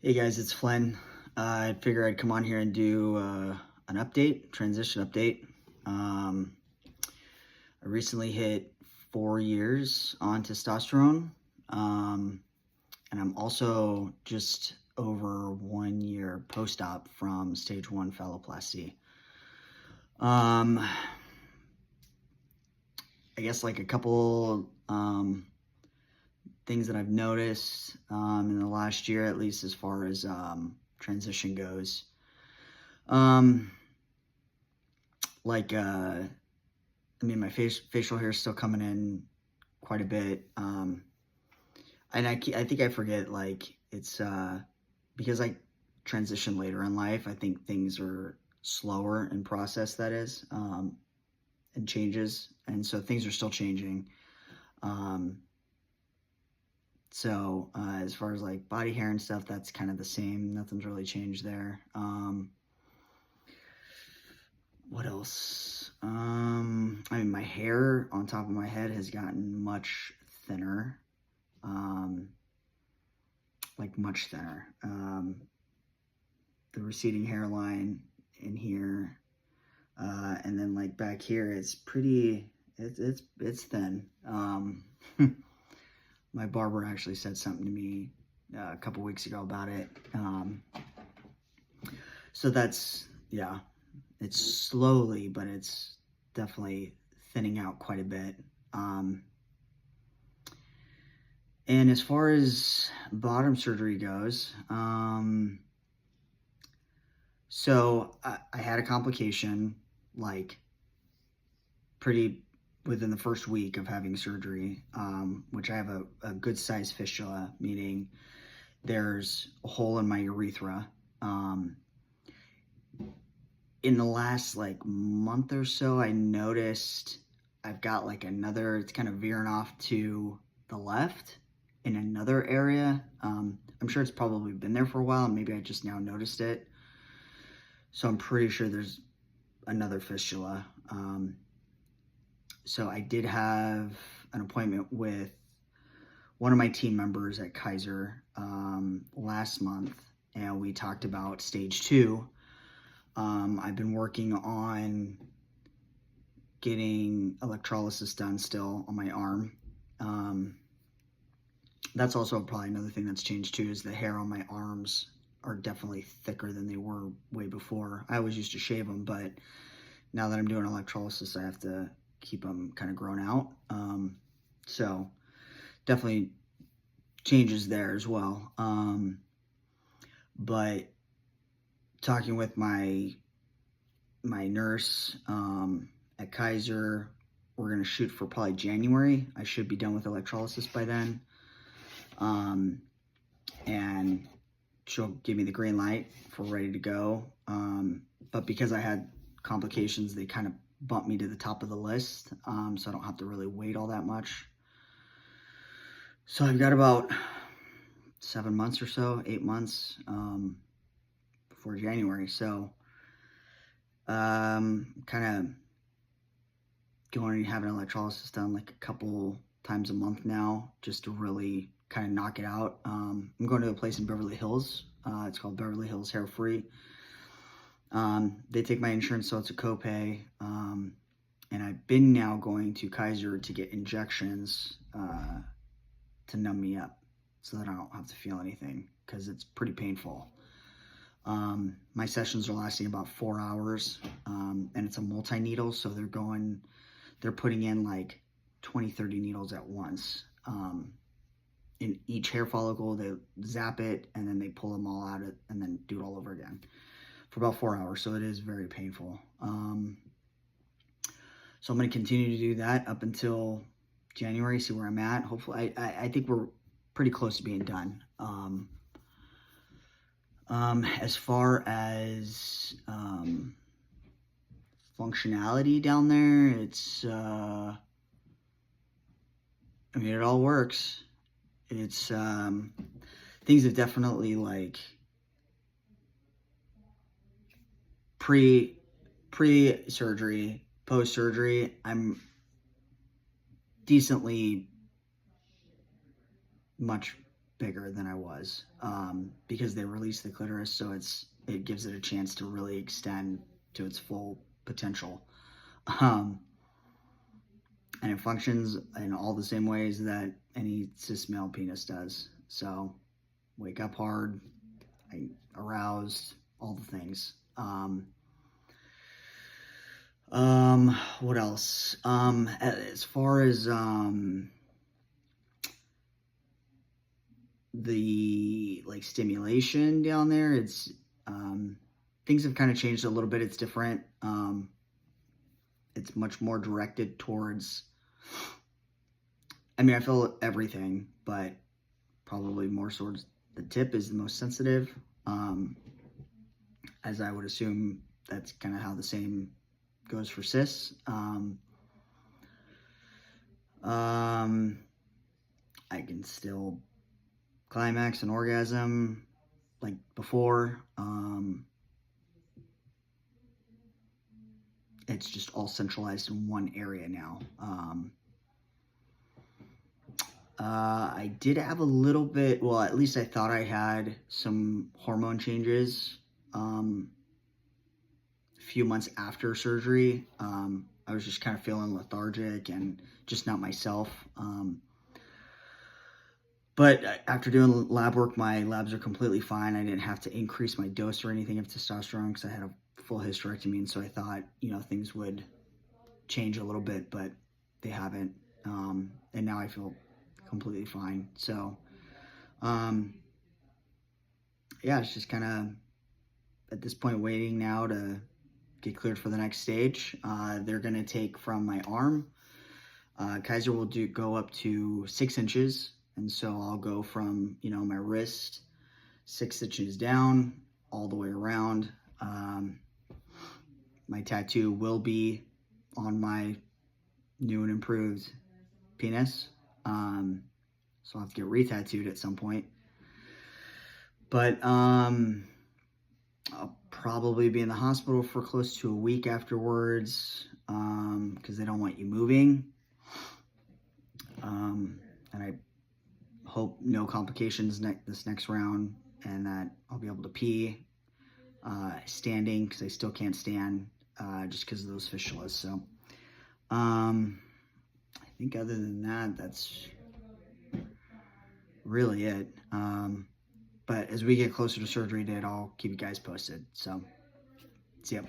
Hey guys, it's Flynn. I figured I'd come on here and do an update, transition update. I recently hit 4 years on testosterone, and I'm also just over 1 year post-op from stage 1 phalloplasty. I guess like a couple things that I've noticed in the last year, at least as far as transition goes. I mean, my facial hair is still coming in quite a bit. And I think I forget, like, it's because I transition later in life, I think things are slower in process, that is, and changes. And so things are still changing. So as far as like body hair and stuff, that's kind of the same. Nothing's really changed there. What else? I mean, my hair on top of my head has gotten much thinner. Like much thinner. The receding hairline in here, and then like back here, it's pretty. It's thin. My barber actually said something to me a couple weeks ago about it. So that's, yeah, it's slowly, but it's definitely thinning out quite a bit. And as far as bottom surgery goes, so I had a complication, like, pretty within the first week of having surgery, which I have a good sized fistula, meaning there's a hole in my urethra. In the last like month or so, I noticed I've got like another, it's kind of veering off to the left in another area. I'm sure it's probably been there for a while, and maybe I just now noticed it. So I'm pretty sure there's another fistula. So I did have an appointment with one of my team members at Kaiser last month, and we talked about stage 2. I've been working on getting electrolysis done still on my arm. That's also probably another thing that's changed too, is the hair on my arms are definitely thicker than they were way before. I always used to shave them, but now that I'm doing electrolysis, I have to keep them kind of grown out. So definitely changes there as well. But talking with my nurse at Kaiser, we're going to shoot for probably January. I should be done with electrolysis by then. And she'll give me the green light for ready to go. But because I had complications, they kind of bumped me to the top of the list, so I don't have to really wait all that much. So I've got about 7 months or so, 8 months before January. So kind of going and having electrolysis done like a couple times a month now, just to really kind of knock it out. I'm going to a place in Beverly Hills. It's called Beverly Hills Hair Free. They take my insurance, so it's a copay. And I've been now going to Kaiser to get injections to numb me up so that I don't have to feel anything, because it's pretty painful. My sessions are lasting about 4 hours, and it's a multi-needle, so they're putting in like 20-30 needles at once. In each hair follicle, they zap it, and then they pull them all out, and then do it all over again for about 4 hours. So it is very painful. So I'm going to continue to do that up until January, see where I'm at. Hopefully, I think we're pretty close to being done. As far as functionality down there, it's, I mean, it all works. It's, things have definitely, like, pre-surgery, post-surgery, I'm decently much bigger than I was, because they release the clitoris, so it gives it a chance to really extend to its full potential. And it functions in all the same ways that any cis male penis does. So, wake up hard, aroused, all the things. What else? As far as the like stimulation down there, it's things have kind of changed a little bit. It's different. It's much more directed towards, I mean, I feel everything, but probably more towards the tip is the most sensitive. As I would assume that's kind of how the same goes for cis. I can still climax and orgasm like before. It's just all centralized in one area now. I did have a little bit, well, at least I thought I had some hormone changes a few months after surgery. I was just kind of feeling lethargic and just not myself. But after doing lab work, my labs are completely fine. I didn't have to increase my dose or anything of testosterone because I had a full hysterectomy, and so I thought, things would change a little bit, but they haven't. And now I feel completely fine. So, yeah, it's just kind of at this point waiting now to get cleared for the next stage. They're going to take from my arm. Kaiser will go up to 6 inches. And so I'll go from, my wrist 6 inches down all the way around. My tattoo will be on my new and improved penis. So I'll have to get re-tattooed at some point. But I'll probably be in the hospital for close to a week afterwards, because they don't want you moving. And I hope no complications this next round, and that I'll be able to pee standing, because I still can't stand just because of those fistulas. So I think other than that, that's really it. But as we get closer to surgery date, I'll keep you guys posted. So see ya.